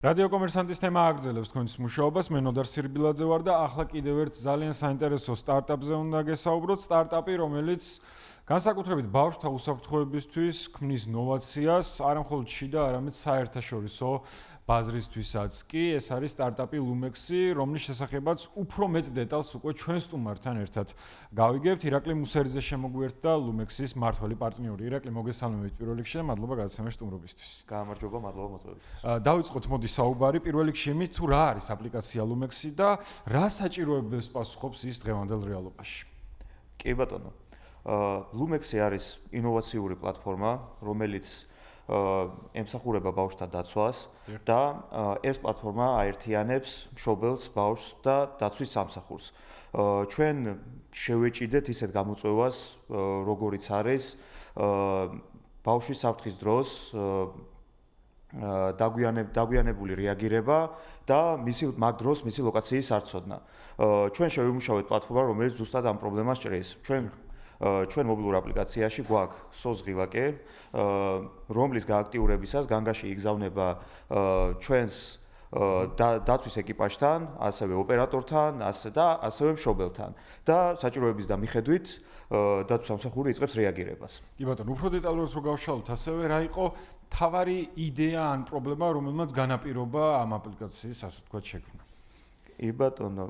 რადიო კომერსანტის თემა აგრძელებს თქვენს მუშაობას. მე ნოდარ სირბილაძე ვარ და ახლა კიდევ ერთ ძალიან საინტერესო სტარტაპზე უნდა გესაუბროთ. სტარტაპი, რომელიც განსაკუთრებით ბავშვთა უსაფრთხოებისთვის ქმნის ნოვაციას, არა მხოლოდ შიდა, არამედ საერთაშორისო ბაზრისთვისაც კი. ეს არის სტარტაპი Lumex-ი, რომლის შესახებაც უფრო მეტ დეტალს უკვე ჩვენ სტუმართან ერთად გავიგებთ. ირაკლი მუსერიძე შემოგვიერთდა Lumex-ის მმართველი პარტნიორი. ირაკლი, მოგესალმებით პირველ რიგში და მადლობა გადაცემის სტუმრობისთვის. გამარჯობა, მადლობა მოწვევისთვის. დავიწყოთ მოდი საუბარი პირველ რიგში იმით, თუ რა არის აპლიკაცია Lumex-ი და რა საჭიროებებს პასუხობს ის დღევანდელ რეალობაში. კი ბატონო. Lumex-ი არის ინოვაციური პლატფორმა, რომელიც ემსახურება ბავშვთა დაცვას და ეს პლატფორმა აერთიანებს მშობელს, ბავშვს და დაცვის სამსახურს. ჩვენ შევეჭიდეთ ისეთ გამოწვევას, როგორიც არის ბავშვის საფრთხის დროს დაგვიანებული რეაგირება და მაგ დროს მისი ლოკაციის არცოდნა. ჩვენ შევიმუშავეთ პლატფორმა, რომელიც ზუსტად ამ პრობლემას ჭრის. ჩვენ მობილურ აპლიკაციაში გვაქვს SOS ღილაკი, რომლის გააქტიურებისას განგაში იგზავნება ჩვენს დაცვის ეკიპაჟთან, ასევე ოპერატორთან, ასევე მშობელთან და საჭიროების და მიხედვით დაცვის სამსახური იწყებს რეაგირებას. კი ბატონო, უფრო დეტალურად რო გავშალოთ, ასევე რა იყო თავარი იდეა ან პრობლემა, რომელმაც განაპირობა ამ აპლიკაციის, ასე ვთქვათ, შექმნა? კი ბატონო,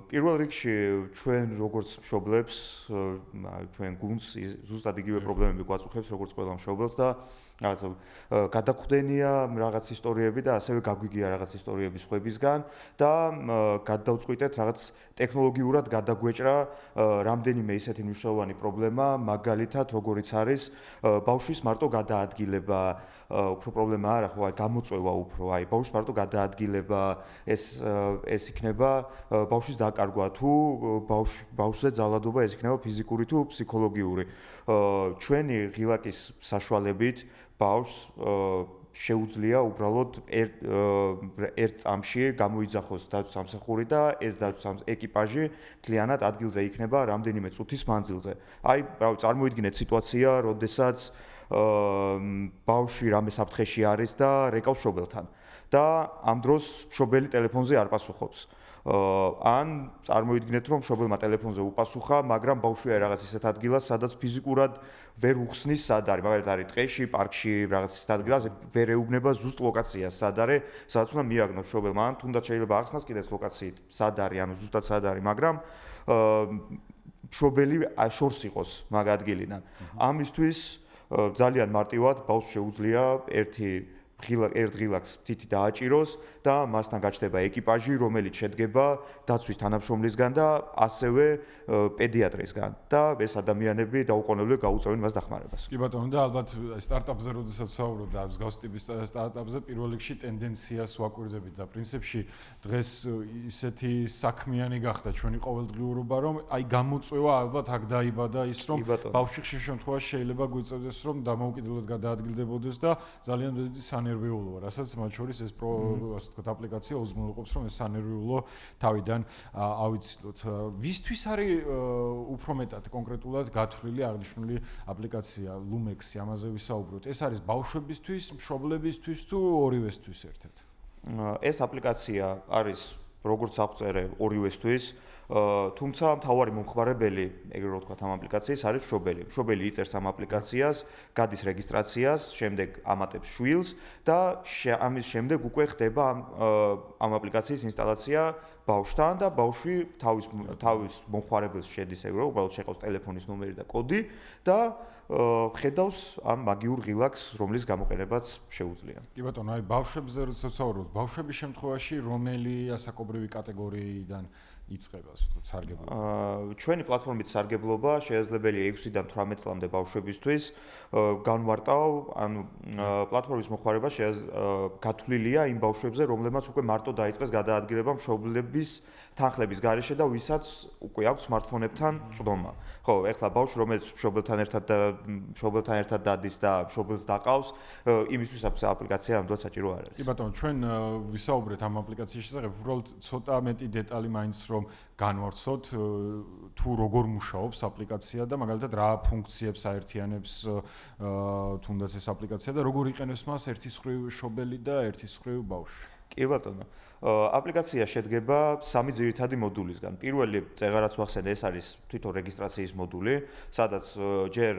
პირველ რიგში ჩვენ როგორც მშობლებს, ჩვენ გუნდს ზუსტად იგივე პრობლემები გვაწუხებს, როგორც ყველა მშობელს და რაღაცა გადაგვხდენია რაღაც ისტორიები და ასევე გაგვიგია რაღაც ისტორიები სხვებისგან და გადავწყვიტეთ რაღაც ტექნოლოგიურად გადაგვეჭრა რამდენიმე ისეთი მნიშვნელოვანი პრობლემა, მაგალითად, როგორიც არის ბავშვის მარტო გადაადგილება, უფრო პრობლემა არა, ხო, გამოწვევა უფრო, ბავშვის მარტო გადაადგილება, ეს იქნება ბავშვის დაკარგვა თუ ბავშვზე ძალადობა, ეს იქნება ფიზიკური თუ ფსიქოლოგიური. ჩვენი ღილაკის საშუალებით ბავშვს შეუძლია უბრალოდ ერთ წამში გამოიძახოს დაცვის სამსახური და ეს დაცვის ეკიპაჟი მთლიანად ადგილზე იქნება რამდენიმე წუთის მანძილზე. წარმოიდგინეთ სიტუაცია, როდესაც ბავშვი რამე საფრთხეში არის და რეკავს მშობელთან და ამ დროს მშობელი ტელეფონზე არ პასუხობს. ან წარმოიდგინეთ, რომ მშობელმა ტელეფონზე უპასუხა, მაგრამ ბავშვი არის რაღაც ისეთ ადგილას, სადაც ფიზიკურად ვერ უხსნის სად არის, მაგალითად არის ტყეში, პარკში, რაღაც ისეთ ადგილას, ვერ ეუბნება ზუსტ ლოკაციას, სად არის, სადაც უნდა მიაგნოს მშობელმა, ან თუნდაც შეიძლება ახსნას კიდეც ლოკაციით, სად არის, ანუ ზუსტად სად არის, მაგრამ მშობელი შორს იყოს მაგ ადგილიდან. ამისთვის ძალიან მარტივად ბავშვს შეუძლია ერთ ღილაკს თითი დააჭიროს და მასთან გაჩნდება ეკიპაჟი, რომელიც შედგება დაცვის თანამშრომლისგან და ასევე პედიატრისგან და ეს ადამიანები დაუყოვნებლივ გაუწევენ მას დახმარებას. კი ბატონო, და ალბათ სტარტაპზე როდესაც ვსაუბრობთ და მსგავს ტიპის სტარტაპზე პირველ რიგში ტენდენციას ვაკვირდებით და პრინციპში დღეს ისეთი საქმიანი გახდა ჩვენი ყოველდღიურობა, რომ გამოწვევა ალბათ აქ დაიბადა ის, რომ ბავშვი ხშირ შემთხვევაში შეიძლება გვიწევდეს, რომ დამოუკიდებლად გადაადგილდებოდეს და ძალიან დიდი სანერვიულოა, რასაც მათ შორის ეს ასე ვთქვათ აპლიკაცია უზრუნველყოფს, რომ ეს სანერვიულო თავიდან ავიცილოთ. ვისთვის არის უფრო მეტად კონკრეტულად გათვლილი აღნიშნული აპლიკაცია Lumex-ი, ამაზე ვისაუბროთ. ეს არის ბავშვებისთვის, მშობლებისთვის თუ ორივესთვის ერთად? ეს აპლიკაცია არის როგორც აღწერე ორივესთვის, თუმცა მთავარი მომხმარებელი, ეგრე რომ ვთქვათ, ამ აპლიკაციის არის მშობელი. მშობელი იწერს ამ აპლიკაციას, გადის რეგისტრაციას, შემდეგ ამატებს შვილს და ამის შემდეგ უკვე ხდება ამ აპლიკაციის ინსტალაცია ბავშვთან და ბავშვი თავის მომხმარებელს შედის, ეგრე რომ უბრალოდ შეყავს ტელეფონის ნომერი და კოდი და ხედავს ამ მაგიურ ღილაკს, რომლის გამოყენებაც შეუძლია. კი ბატონო, ბავშვებზე როდესაც ვსაუბრობთ, ბავშვების შემთხვევაში რომელი ასაკობრივი კატეგორიიდან იწყება, ასე ვთქვათ, სარგებლობა? ჩვენი პლატფორმით სარგებლობა შესაძლებელია 6-დან 18 წლამდე ბავშვებისთვის. განვარტავ, ანუ პლატფორმის მოხმარება გათვლილია იმ ბავშვებზე, რომლებმაც უკვე მარტო დაიწყეს გადაადგილება მშობლების თანხლების გარეშე და ვისაც უკვე აქვს smartphone-ებთან წვდომა. ხო, ეხლა ბავშვი, რომელიც მშობელთან ერთად დადის და მშობელს დაყავს, იმისთვის აპლიკაცია ნამდვილად საჭირო არ არის. კი ბატონო, ჩვენ ვისაუბრეთ ამ აპლიკაციის შესახებ, უბრალოდ ცოტა მეტი დეტალი მაინც რომ განვარცოთ თუ როგორ მუშაობს აპლიკაცია და მაგალითად რა ფუნქციებს აერთიანებს თუნდაც ეს აპლიკაცია და როგორ იყენებს მას ერთის მხრივ შობელი და ერთის მხრივ ბავშვი. კი ბატონო. აპლიკაცია შედგება სამი ძირითადი მოდულისგან. პირველი წეღარაც ვახსენე, ეს არის თვითონ რეგისტრაციის მოდული, სადაც ჯერ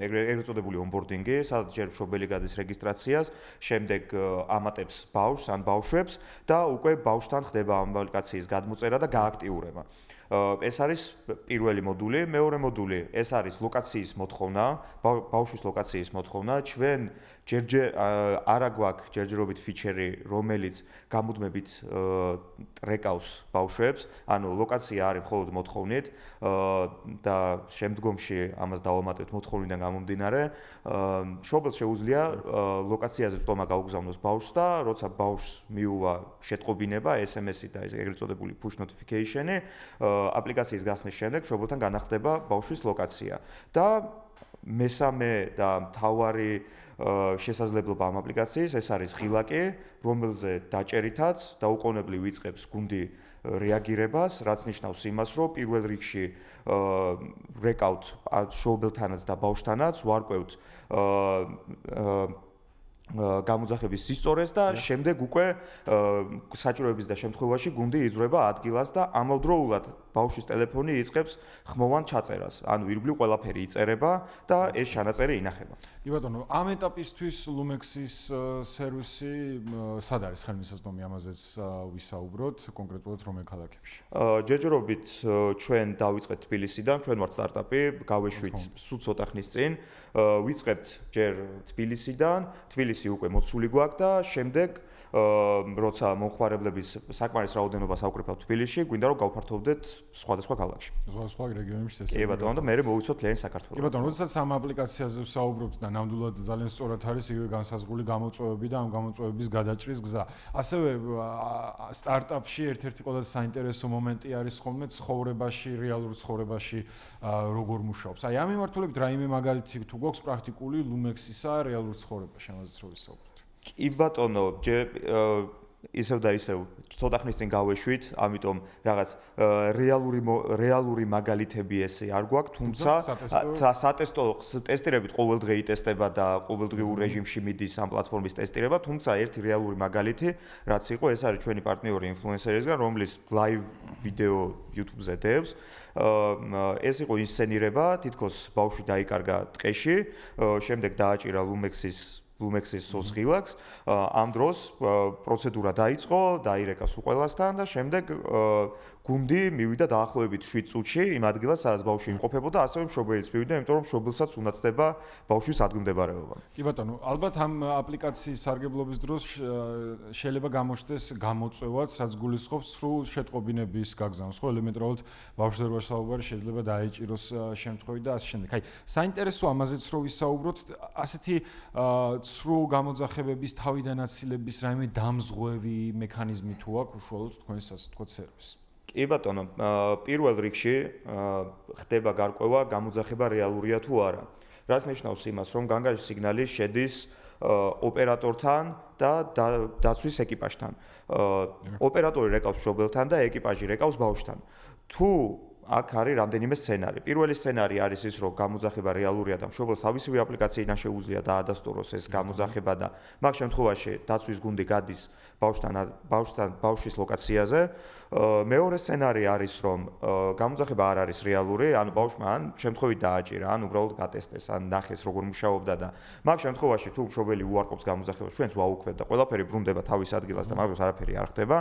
ეგრეთ წოდებული onboarding-ი, სადაც ჯერ მშობელი გადის რეგისტრაციას, შემდეგ ამატებს ბავშვს ან ბავშვებს და უკვე ბავშვთან ხდება ამ აპლიკაციის გადმოწერა და გააქტიურება. ეს არის პირველი მოდული, მეორე მოდული, ეს არის ლოკაციის მოთხოვნა, ბავშვის ლოკაციის მოთხოვნა. ჩვენ ჯერჯერ არა გვაქვს ჯერჯერობით ფიჩერი, რომელიც გამუდმებით ტრეკავს ბავშვებს, ანუ ლოკაცია არის მხოლოდ მოთხოვნით და შემდგომში ამას დავამატებთ მოთხოვნიდან გამომდინარე. მშობელს შეუძლია ლოკაციაზე წვდომა გაუგზავნოს ბავშვს და როცა ბავშვს მიუვა შეტყობინება, SMS-ი და ეგრეთ წოდებული push notification-ი, აპლიკაციის გახსნის შემდეგ მშობელთან განახლდება ბავშვის ლოკაცია და მესამე და მთავარი შესაძლებლობა ამ აპლიკაციის ეს არის ღილაკი, რომელზე დაჭერითაც დაუყოვნებლივ იწყებს გუნდი რეაგირებას, რაც ნიშნავს იმას, რომ პირველ რიგში ვრეკავთ მშობელთანაც და ბავშვთანაც, ვარკვევთ გამოძახების სისწორეს და შემდეგ უკვე საჭიროების და შემთხვევაში გუნდი იძლევა ადგილას და ამავდროულად ბავშვის ტელეფონი იწყებს ხმოვან ჩაწერას. ანუ ირგვლივ ყველაფერი იწერება და ეს ჩანაწერი ინახება. კი ბატონო, ამ ეტაპისთვის Lumexis სერვისი სად არის ხელმისაწვდომი, ამაზეც ვისაუბროთ კონკრეტულად რომელ ქალაქებში? ჯერჯერობით ჩვენ დავიწყეთ თბილისიდან, ჩვენ ვართ სტარტაპი, გავეშვით სულ ცოტა ხნის წინ, ვიწყებთ ჯერ თბილისიდან, თბილისი უკვე მოცული გვაქვს და შემდეგ როცა მომხმარებლების საკმარის რაოდენობას ავკრიფავთ თბილისში, გვინდა რომ გავფართოვდეთ სხვადასხვა ქალაქში. სხვა რეგიონებში ეს. კი ბატონო, და მე მოვიცოთ ლიანი საქართველოს. კი ბატონო, როდესაც ამ აპლიკაციაზე ვსაუბრობთ და ნამდვილად ძალიან სწორად არის იგივე განსაზღვრული გამოწვევები და ამ გამოწვევების გადაჭრის გზა. ასევე სტარტაპში ერთ-ერთი ყველაზე საინტერესო მომენტი არის ხოლმე ცხოვრებაში, რეალურ ცხოვრებაში როგორ მუშაობს. აი ამ მიმართულებით რაიმე მაგალითი თუ გვაქვს პრაქტიკული Lumexis-ა რეალურ ცხოვრებაში, ამაზეც რო ვისაუბროთ. კი ბატონო, ისევ და ისევ ცოტა ხნის წინ გავეშვით, ამიტომ რაღაც რეალური მაგალითები ესე არ გვაქვს, თუმცა სატესტო ტესტირებით ყოველდღე იტესტება და ყოველდღიურ რეჟიმში მიდის ამ პლატფორმის ტესტირება, თუმცა ერთი რეალური მაგალითი, რაც იყო, ეს არის ჩვენი პარტნიორი ინფლუენსერისგან, რომლის live ვიდეო YouTube-ზე დევს. ეს იყო ინსცენირება, თითქოს ბავშვი დაიკარგა ტყეში, შემდეგ დააჭირა Lumexis სოცხილაკს, ამ დროს პროცედურა დაიწყო, დაირეკა სულ ყველასთან და შემდეგ გუნდი მივიდა დაახლოებით 7 წუთში იმ ადგილას, სადაც ბავშვი იმყოფებოდა, ასევე მშობელიც მივიდა, იმიტომ რომ მშობელსაც უნათდება ბავშვის ადგილმდებარეობა. კი ბატონო, ალბათ ამ აპლიკაციის სარგებლობის დროს შეიძლება გამოჩნდეს გამოწვევაც, რაც გულისხმობს სრულ შეტყობინების გაგზავნას. ხო, ელემენტარულად ბავშვზე რო საუბარი შეიძლება დაეჭიროს შემთხვევით და ასე შემდეგ. აი, საინტერესო ამაზეც რო ვისაუბროთ, ასეთი სრულ გამოძახებების თავიდან აცილების რაიმე დამზღვევი მექანიზმი თუ აქვს უშუალოდ თქვენს ასე თქვა სერვისს. კი ბატონო, პირველ რიგში ხდება გარკვევა, გამოძახება რეალურია თუ არა. რაც ნიშნავს იმას, რომ განგაშის სიგნალი შედის ოპერატორთან და დაცვის ეკიპაჟთან. ოპერატორი რეკავს მშობელთან და ეკიპაჟი რეკავს ბავშვთან. თუ აქ არის რამდენიმე სცენარი. პირველი სცენარი არის ის, რომ გამოძახება რეალურია და მშობელს თავისივე აპლიკაციიდან შეუძლია დაადასტუროს ეს გამოძახება და მაგ შემთხვევაში დაცვის გუნდი გადის ბავშვის ლოკაციაზე. მეორე სცენარი არის, რომ გამოძახება არ არის რეალური, ანუ ბავშვმა ან შემთხვევით დააჭირა, ან უბრალოდ გატესტეს, ან ნახეს როგორ მუშაობდა და მაგ შემთხვევაში თუ მშობელი უარყოფს გამოძახებას, ჩვენც ვაუქმებთ და ყველაფერი ბრუნდება თავის ადგილას და მაგ დროს არაფერი არ ხდება.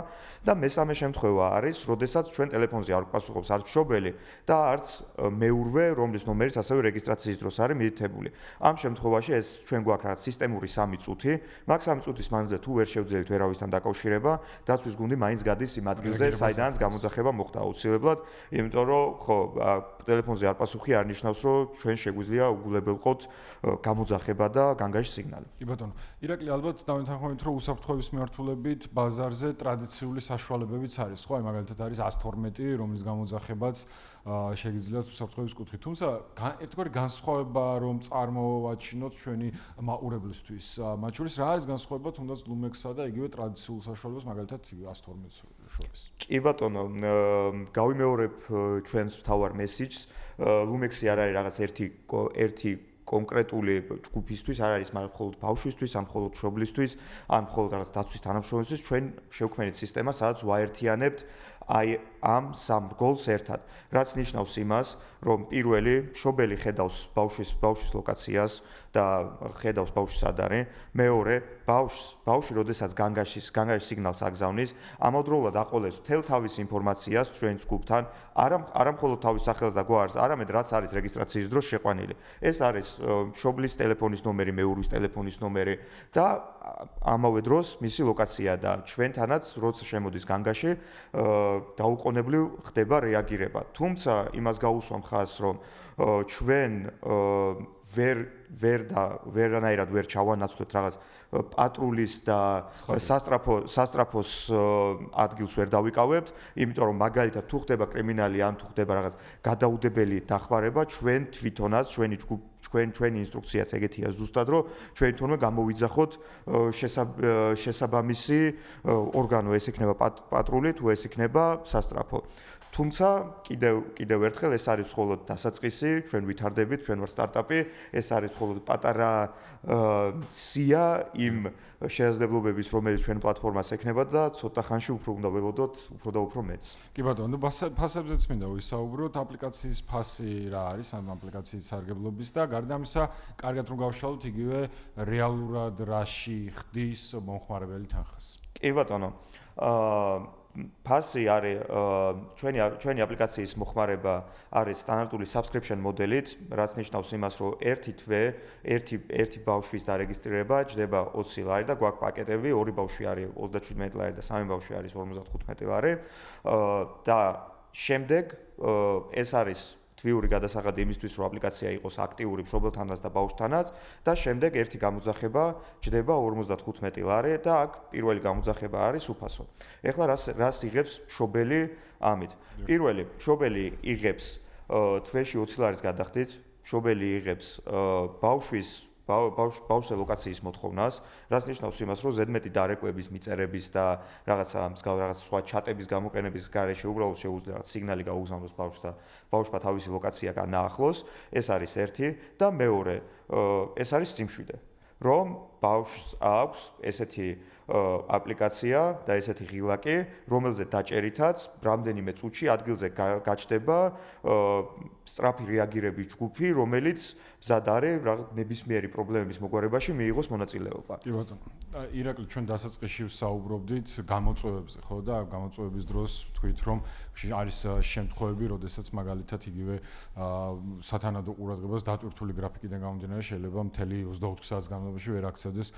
და მესამე შემთხვევა არის, როდესაც ჩვენ ტელეფონზე არ გვპასუხობს არც მშობელი და არც მეურვე, რომლის ნომერიც ასევე რეგისტრაციის დროს არის მითითებული. ამ შემთხვევაში ეს ჩვენ გვაქვს რაღაც სისტემური 3 წუთი, მაგ 3 წუთის მანძილზე თუ ვერ შევძლებთ ვერავისთან დაკავშირება, დაცვის გუნდი მაინც გადის იმ ადგილზე, საიდანაც გამოძახება მოხდა აუცილებლად, იმიტომ რომ ხო, ტელეფონზე არ პასუხი არ ნიშნავს, რომ ჩვენ შეგვიძლია უგულებელყოთ გამოძახება და განგაშის სიგნალი. კი ბატონო, ირაკლი ალბათ დავეთანხმებით, რომ უსაფრთხოების მიმართულებით ბაზარზე ტრადიციული საშუალებებიც არის, ხო, აი მაგალითად არის 112, რომლის გამოძახებაც შეგიძლიათ უსაფრთხოების კუთხით. თუმცა ერთგვარი განსხვავება რომ წარმოვაჩინოთ ჩვენი მაყურებლისთვის, მათ შორის რა არის განსხვავება თუნდაც Lumexis-სა და იგივე სულ საშუალებას მაგალითად 112 შორის. კი ბატონო, გავიმეორებ ჩვენს მთავარ მესიჯს. ლუმექსი არ არის რაღაც ერთი კონკრეტული ჯგუფისთვის, არ არის მაგრამ მხოლოდ ბავშვისთვის, ან მხოლოდ მშობლისთვის, ან მხოლოდ რაღაც დაცვის თანამშრომლისთვის, ჩვენ შევქმნით სისტემა, სადაც ვაერთიანებთ აი ამ სამ რგოლს ერთად. რაც ნიშნავს იმას, რომ პირველი მშობელი ხედავს ბავშვის ლოკაციას და ხედავს ბავშვი სად არის, მეორე ბავშვი როდესაც განგაშის სიგნალს აგზავნის, ამავდროულად აყოლებს მთელ თავის ინფორმაციას ჩვენ ჯგუფთან, არა მხოლოდ თავის სახელს და გვარს, არამედ რაც არის რეგისტრაციის დროს შეყვანილი. ეს არის მშობლის ტელეფონის ნომერი, მეუღლის ტელეფონის ნომერი და ამავე დროს მისი ლოკაცია და ჩვენთანაც როცა შემოდის განგაში დაუყოვნებლივ ხდება რეაგირება. თუმცა იმას გაუსვამ ხაზს, რომ ჩვენ ვერანაირად ვერ ჩავანაცვლეთ რაღაც პატრულის და სასტრაფოს ადგილს ვერ დავიკავებთ, იმიტომ რომ მაგალითად თუ ხდება კრიმინალი ან თუ ხდება რაღაც გადაუდებელი დახმარება, ჩვენ თვითონაც ჩვენი ინსტრუქციაც ეგეთია ზუსტად, რომ ჩვენ თვითონვე გამოვიძახოთ შესაბამისი ორგანო, ეს იქნება პატრული თუ ეს იქნება სასტრაფო. თუმცა კიდევ ერთხელ ეს არის მხოლოდ დასაწყისი, ჩვენ ვითარდებით, ჩვენ ვარ სტარტაპი, ეს არის მხოლოდ პატარა სია იმ შესაძლებლობების, რომელიც ჩვენ პლატფორმას ექნება და ცოტა ხანში უფრო უნდა ველოდოთ, უფრო და უფრო მეც. კი ბატონო, ფასებზეც მინდა ვისაუბროთ, აპლიკაციის ფასი რა არის, ამ აპლიკაციის სარგებლობის და გარდა ამისა, კარგად რომ გავშალოთ იგივე რეალურად რაში ხდის მომხმარებელი თანხას. კი ბატონო. ფასი არის ჩვენი აპლიკაციის მოხმარება არის სტანდარტული subscription მოდელით, რაც ნიშნავს იმას, რომ ერთი ბავშვის დარეგისტრირება ჯდება 20 ლარი და გვაქვს პაკეტები, ორი ბავშვი არის 37 ლარი და სამი ბავშვი არის 55 ლარი. და შემდეგ ეს არის თვიური გადასაღადი იმისთვის, რომ აპლიკაცია იყოს აქტიური მშობელთანაც და ბავშვთანაც და შემდეგ ერთი გამოძახება ჯდება 55 ლარი და აქ პირველი გამოძახება არის უფასო. ეხლა რას იღებს მშობელი ამით? პირველი მშობელი იღებს თვეში 20 ლარის გადახდით, მშობელი იღებს ბავშვის ლოკაციის მოთხოვნას, რაც ნიშნავს იმას, რომ ზედმეტი დარეკვების მიწერების და რაღაცა სხვა ჩატების გამოყენების გარეშე უბრალოდ შეუძლია რაღაც სიგნალი გაუგზავნოს ბავშვს და ბავშვმა თავისი ლოკაცია განაახლოს, ეს არის ერთი და მეორე, ეს არის სიმშვიდე, რომ ბავშვს აქვს ესეთი აპლიკაცია და ესეთი ღილაკი, რომელზე დაჭერითაც რამდენიმე წუთში ადგილზე გაჩნდება სწრაფი რეაგირების ჯგუფი, რომელიც მზად არის ნებისმიერი პრობლემების მოგვარებაში მიიღოს მონაწილეობა. კი ბატონო. ირაკლი, ჩვენ დასაწყისში ვსაუბრობდით გამოწვევებზე, ხო და გამოწვევების დროს თქვით, რომ არის შემთხვევები, როდესაც მაგალითად იგივე სათანადო ყურადღებას დატვირთული გრაფიკიდან გამომდინარე შეიძლება მთელი 24 საათის განმავლობაში ვერ აქცევდეს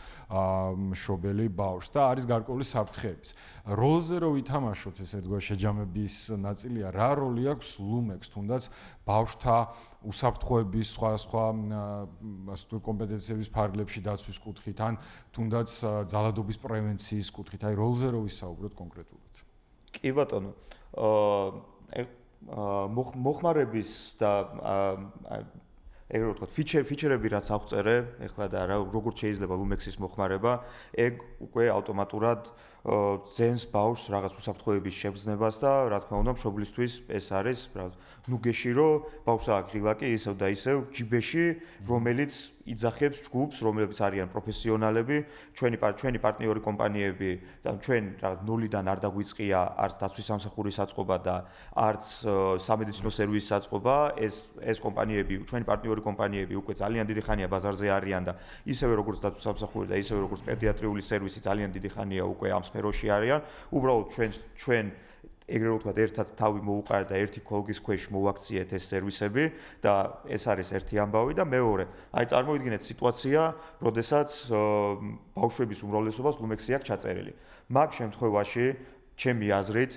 მშობელი ბავშვს და არის გარკვეული საფრთხეებიც. როლზე რო ვითამაშოთ ეს ერთგვარ შეჯამების ნაწილია, რა როლი აქვს ლუმექს თუნდაც ბავშვთა უსაფრთხოების სხვა კომპეტენციების ფარგლებში დაცვის კუთხით ან თუნდაც ძალადობის პრევენციის კუთხით, აი როლზე რო ვისაუბროთ კონკრეტულად. კი ბატონო. მოხმარების და ეგრე ვთქვათ, ფიჩერები რაც აღწერე, ეხლა და როგორც შეიძლება ლუმექსის მოხმარება, ეგ უკვე ავტომატურად ძენს ბავშვს რაღაც უსაფრთხოების შეგრძნებას და რა თქმა უნდა მშობლისთვის ეს არის ნუგეში, რომ ბავშვს აქვს ღილაკი ისევ და ისევ ჯიბეში, რომელიც იძახებს ჯგუფს, რომლებიც არიან პროფესიონალები, ჩვენი პარტნიორი კომპანიები და ჩვენ რაღაც ნულიდან არ დაგვიწყია არც დაცვის სამსახურის საწყობა და არც სამედიცინო სერვისის საწყობა, ეს კომპანიები, ჩვენი პარტნიორი კომპანიები უკვე ძალიან დიდი ხანია ბაზარზე არიან და ისევე როგორც დაცვის სამსახური და ისევე როგორც პედიატრიული სერვისი ძალიან დიდი ხანია უკვე ამ სფეროში არიან. უბრალოდ ჩვენ ეგრე ვთქვათ, ერთად თავი მოუყარეთ და ერთი ქოლგის ქვეშ მოვაქციეთ ეს სერვისები და ეს არის ერთი ამბავი და მეორე, აი წარმოიდგინეთ სიტუაცია, როდესაც ბავშვების უმრავლესობას ლუმექსი აქვს ჩაწერილი. მაგ შემთხვევაში ჩემი აზრით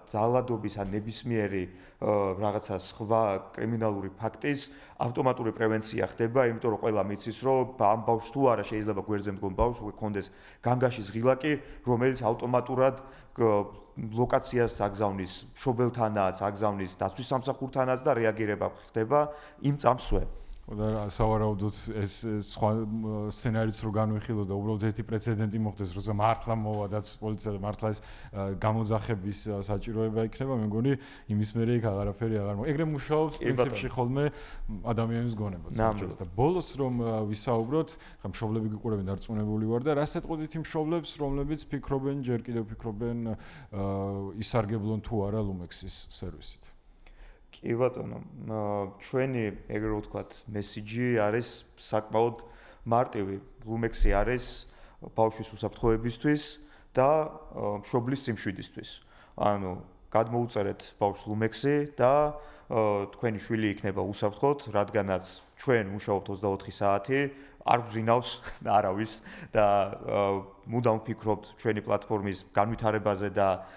ძალადობის ან ნებისმიერი რაღაცა სხვა კრიმინალური ფაქტის ავტომატური პრევენცია ხდება, იმიტომ რომ ყველა მიცის, რომ ამ ბავშვს თუ არა შეიძლება გვერდზე მდგომ ბავშვს უკვე კონდეს განგაშის ღილაკი, რომელიც ავტომატურად ლოკაციას აგზავნის მშობელთანაც, აგზავნის დაცვის სამსახურთანაც და რეაგირება ხდება იმ წამსვე. და სავარაუდოდ ეს სხვა სცენარიც რო განვიხილო და უბრალოდ ერთი პრეცედენტი მოხდეს, როცა მართლა მოვა და პოლიცია მართლა ეს გამოძახების საჭიროება იქნება, მე მგონი იმის მერე იქ აღარაფერი აღარ ეგრე მუშაობს პრინციპში ხოლმე ადამიანის გონებაც და ბოლოს რომ ვისაუბროთ, ხა მშობლები გიყურებენ დარწმუნებული ვარ და რას ეტყოდით იმ მშობლებს, რომლებიც ფიქრობენ, ჯერ კიდევ ფიქრობენ ისარგებლონ თუ არა ლუმექსის სერვისით? კი ბატონო, ჩვენი ეგრე ვთქვათ, მესიჯი არის საკმაოდ მარტივი. ლუმექსი არის ბავშვის უსაფრთხოებისთვის და მშობლის სიმშვიდისთვის. ანუ გადმოუწერეთ ბავშვს ლუმექსი და თქვენი შვილი იქნება უსაფრთხოდ, რადგანაც ჩვენ მუშაობთ 24 საათი, არ გვზინავს არავის და მუდამ ვფიქრობთ ჩვენი პლატფორმის განვითარებაზე და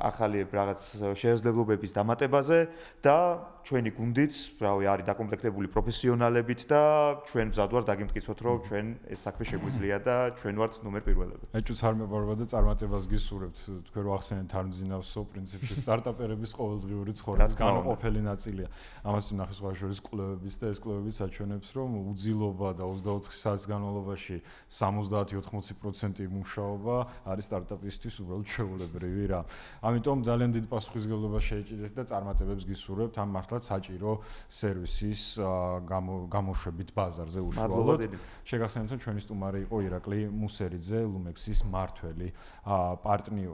ახალი რაღაც შესაძლებლობების დამატებაზე და ჩვენი გუნდიც, რავი, არის დაკომპლექტებული პროფესიონალებით და ჩვენ მზად ვართ დაგიმტკიცოთ, რომ ჩვენ ეს საქმე შეგვიძლია და ჩვენ ვართ ნომერ პირველები. ეჭვს არ მეპარება და წარმატებას გისურვებთ. თქვენ რო ახსენეთ არ მძინავსო, პრინციპში სტარტაპერების ყოველდღიური ცხოვრების განუყოფელი ნაწილია. ამას ნახე სხვა შორის კვლევების და ეს კვლევები საჩვენებს, რომ უძილობა და 24 საათის განმავლობაში 70-80% მუშაობა არის სტარტაპისთვის უბრალოდ შეუულებრივი რა. ამიტომ ძალიან დიდ პასუხისმგებლობა შეეჭიდეთ და წარმატებებს გისურვებთ ამ მართლაც საჭირო სერვისის გამოშვებით ბაზარზე უშუალოდ. შეგახსენებთ, რომ ჩვენი სტუმარი იყო ირაკლი მუსერიძე, ლუმექსის მმართველი პარტნიორი.